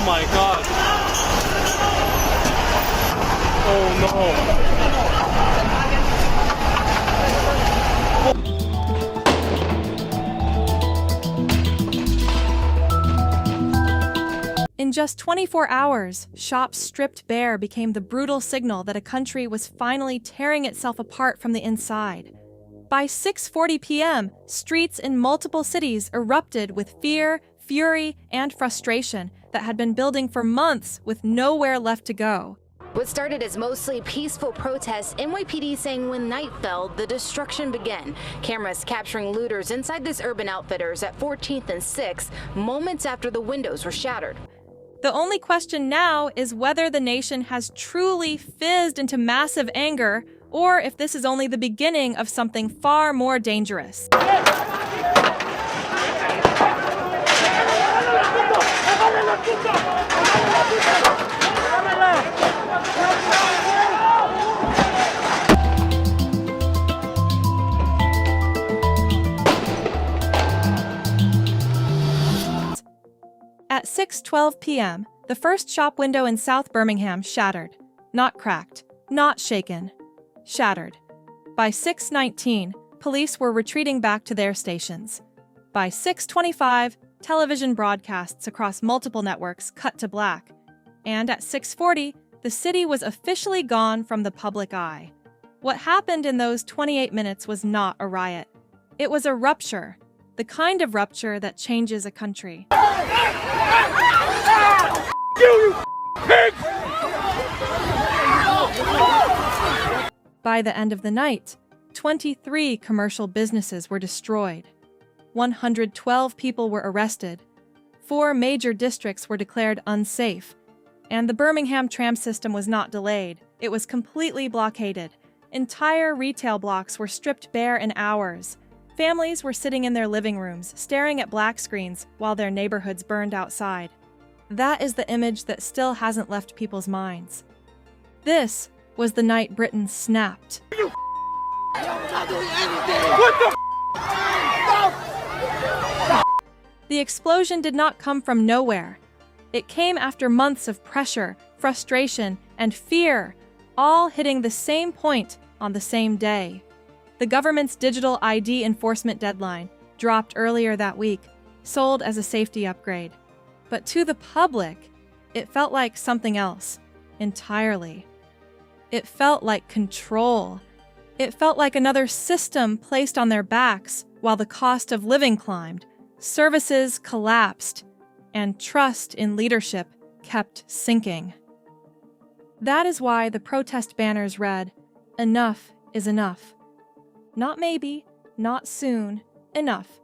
Oh my god. Oh no. In just 24 hours, shops stripped bare became the brutal signal that a country was finally tearing itself apart from the inside. By 6:40 p.m., streets in multiple cities erupted with fear, fury, and frustration that had been building for months with nowhere left to go. What started as mostly peaceful protests, NYPD saying when night fell, the destruction began. Cameras capturing looters inside this Urban Outfitters at 14th and 6th, moments after the windows were shattered. The only question now is whether the nation has truly fizzed into massive anger, or if this is only the beginning of something far more dangerous. At 6:12 p.m., the first shop window in South Birmingham shattered. Not cracked, not shaken. Shattered. By 6:19, police were retreating back to their stations. By 6:25, television broadcasts across multiple networks cut to black. And at 6:40, the city was officially gone from the public eye. What happened in those 28 minutes was not a riot. It was a rupture, the kind of rupture that changes a country. By the end of the night, 23 commercial businesses were destroyed. 112 people were arrested. 4 major districts were declared unsafe. And the Birmingham tram system was not delayed. It was completely blockaded. Entire retail blocks were stripped bare in hours. Families were sitting in their living rooms, staring at black screens while their neighborhoods burned outside. That is the image that still hasn't left people's minds. This was the night Britain snapped. The explosion did not come from nowhere. It came after months of pressure, frustration, and fear, all hitting the same point on the same day. The government's digital ID enforcement deadline dropped earlier that week, sold as a safety upgrade. But to the public, it felt like something else, entirely. It felt like control. It felt like another system placed on their backs while the cost of living climbed, services collapsed, and trust in leadership kept sinking. That is why the protest banners read, "Enough is enough." Not maybe, not soon, enough.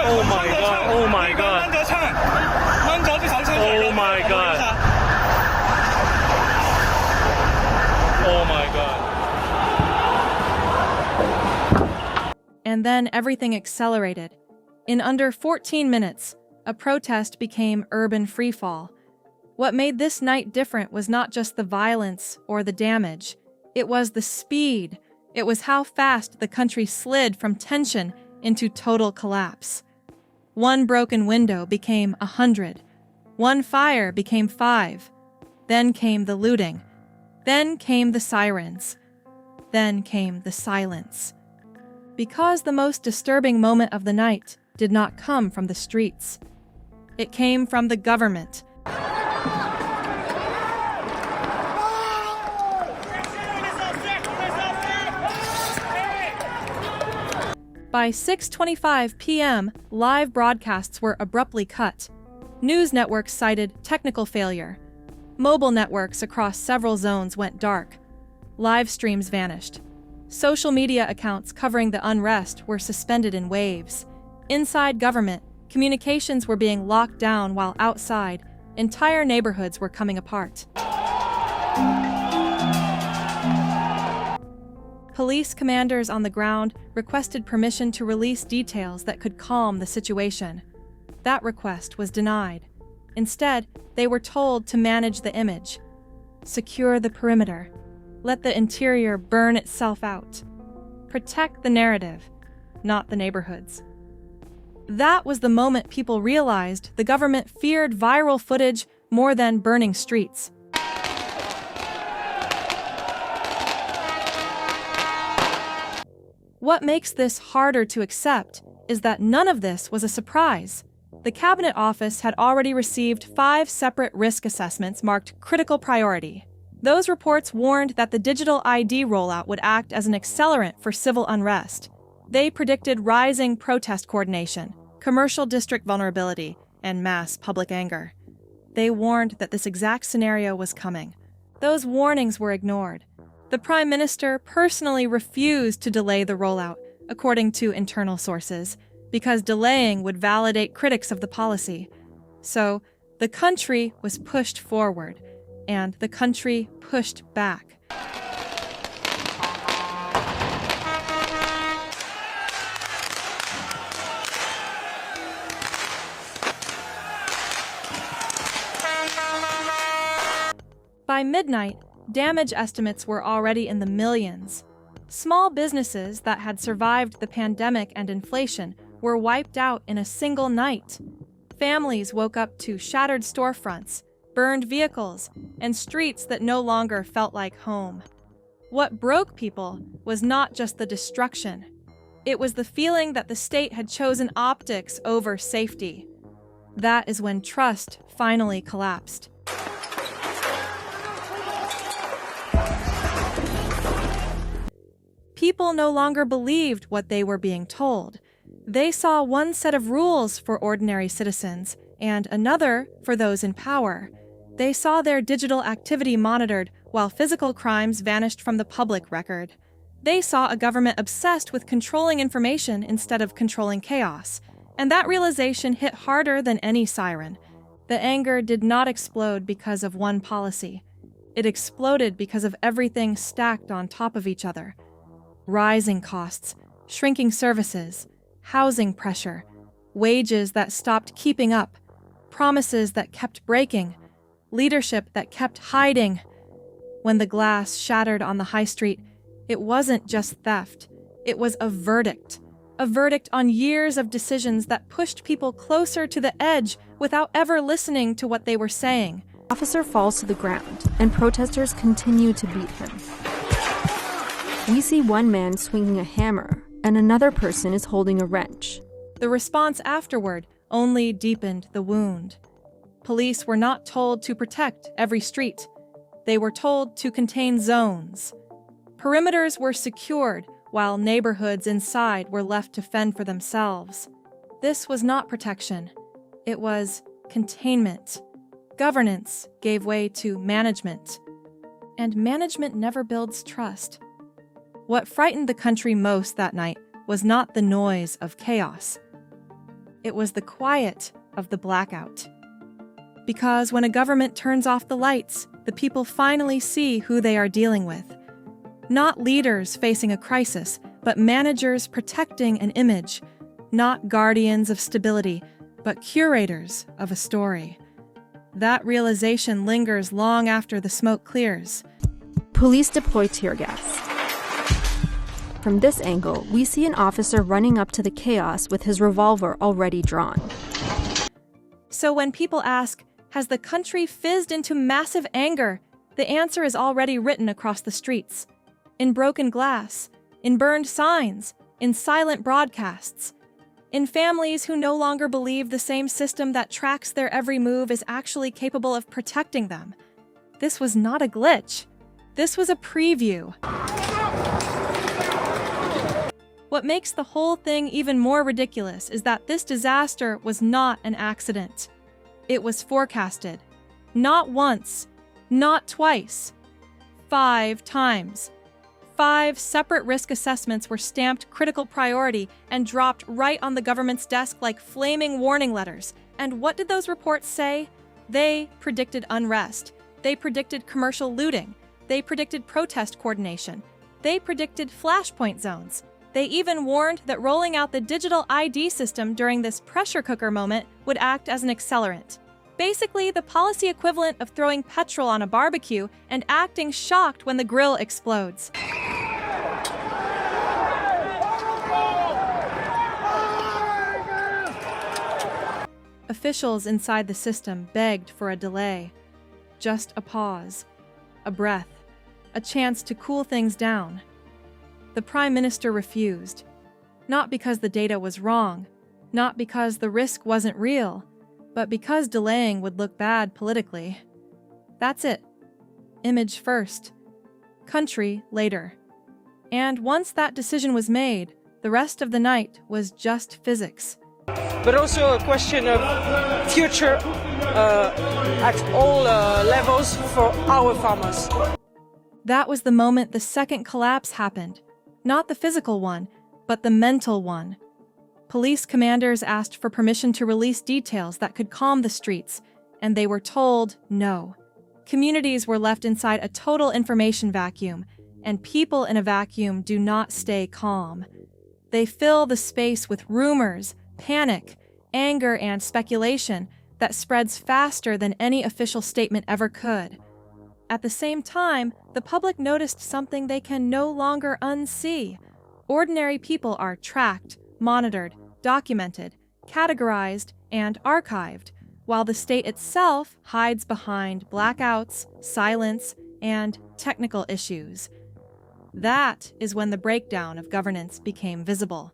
Oh my god, oh my god. Oh my god. Oh my god. And then everything accelerated. In under 14 minutes, a protest became urban freefall. What made this night different was not just the violence or the damage. It was the speed. It was how fast the country slid from tension into total collapse. One broken window became 100. One fire became 5. Then came the looting. Then came the sirens. Then came the silence. Because the most disturbing moment of the night did not come from the streets. It came from the government. By 6:25 p.m., live broadcasts were abruptly cut. News networks cited technical failure. Mobile networks across several zones went dark. Live streams vanished. Social media accounts covering the unrest were suspended in waves. Inside government, communications were being locked down while outside, entire neighborhoods were coming apart. Police commanders on the ground requested permission to release details that could calm the situation. That request was denied. Instead, they were told to manage the image. Secure the perimeter. Let the interior burn itself out. Protect the narrative, not the neighborhoods. That was the moment people realized the government feared viral footage more than burning streets. What makes this harder to accept is that none of this was a surprise. The Cabinet Office had already received 5 separate risk assessments marked critical priority. Those reports warned that the digital ID rollout would act as an accelerant for civil unrest. They predicted rising protest coordination, commercial district vulnerability, and mass public anger. They warned that this exact scenario was coming. Those warnings were ignored. The Prime Minister personally refused to delay the rollout, according to internal sources, because delaying would validate critics of the policy. So, the country was pushed forward, and the country pushed back. By midnight, damage estimates were already in the millions. Small businesses that had survived the pandemic and inflation were wiped out in a single night. Families woke up to shattered storefronts, burned vehicles, and streets that no longer felt like home. What broke people was not just the destruction. It was the feeling that the state had chosen optics over safety. That is when trust finally collapsed. People no longer believed what they were being told. They saw one set of rules for ordinary citizens and another for those in power. They saw their digital activity monitored while physical crimes vanished from the public record. They saw a government obsessed with controlling information instead of controlling chaos. And that realization hit harder than any siren. The anger did not explode because of one policy. It exploded because of everything stacked on top of each other. Rising costs, shrinking services, housing pressure, wages that stopped keeping up, promises that kept breaking, leadership that kept hiding. When the glass shattered on the high street, it wasn't just theft. It was a verdict on years of decisions that pushed people closer to the edge without ever listening to what they were saying. Officer falls to the ground, and protesters continue to beat him. We see one man swinging a hammer, and another person is holding a wrench. The response afterward only deepened the wound. Police were not told to protect every street. They were told to contain zones. Perimeters were secured, while neighborhoods inside were left to fend for themselves. This was not protection. It was containment. Governance gave way to management. And management never builds trust. What frightened the country most that night was not the noise of chaos. It was the quiet of the blackout. Because when a government turns off the lights, the people finally see who they are dealing with. Not leaders facing a crisis, but managers protecting an image. Not guardians of stability, but curators of a story. That realization lingers long after the smoke clears. Police deploy tear gas. From this angle, we see an officer running up to the chaos with his revolver already drawn. So when people ask, has the country fizzed into massive anger? The answer is already written across the streets. In broken glass, in burned signs, in silent broadcasts. In families who no longer believe the same system that tracks their every move is actually capable of protecting them. This was not a glitch. This was a preview. What makes the whole thing even more ridiculous is that this disaster was not an accident. It was forecasted. Not once, not twice, 5 times. 5 separate risk assessments were stamped critical priority and dropped right on the government's desk like flaming warning letters. And what did those reports say? They predicted unrest. They predicted commercial looting. They predicted protest coordination. They predicted flashpoint zones. They even warned that rolling out the digital ID system during this pressure cooker moment would act as an accelerant. Basically, the policy equivalent of throwing petrol on a barbecue and acting shocked when the grill explodes. officials inside the system begged for a delay. Just a pause, a breath, a chance to cool things down. The Prime Minister refused. Not because the data was wrong, not because the risk wasn't real, but because delaying would look bad politically. That's it. Image first, country later. And once that decision was made, the rest of the night was just physics. But also a question of future at all levels for our farmers. That was the moment the second collapse happened. Not the physical one, but the mental one. Police commanders asked for permission to release details that could calm the streets, and they were told no. Communities were left inside a total information vacuum, and people in a vacuum do not stay calm. They fill the space with rumors, panic, anger, and speculation that spreads faster than any official statement ever could. At the same time, the public noticed something they can no longer unsee. Ordinary people are tracked, monitored, documented, categorized, and archived, while the state itself hides behind blackouts, silence, and technical issues. That is when the breakdown of governance became visible.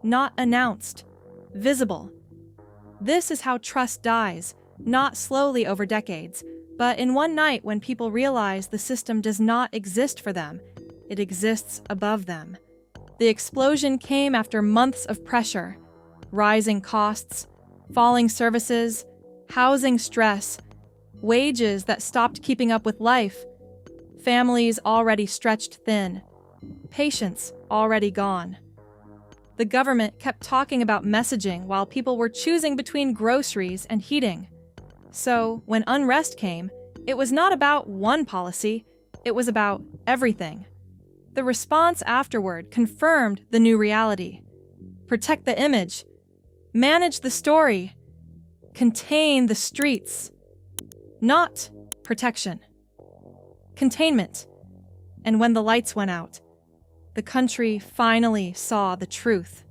Not announced, visible. This is how trust dies, not slowly over decades, but in one night when people realize the system does not exist for them, it exists above them. The explosion came after months of pressure, rising costs, falling services, housing stress, wages that stopped keeping up with life, families already stretched thin, patience already gone. The government kept talking about messaging while people were choosing between groceries and heating. So, when unrest came, it was not about one policy, it was about everything. The response afterward confirmed the new reality. Protect the image, manage the story, contain the streets. Not protection. Containment. And when the lights went out, the country finally saw the truth.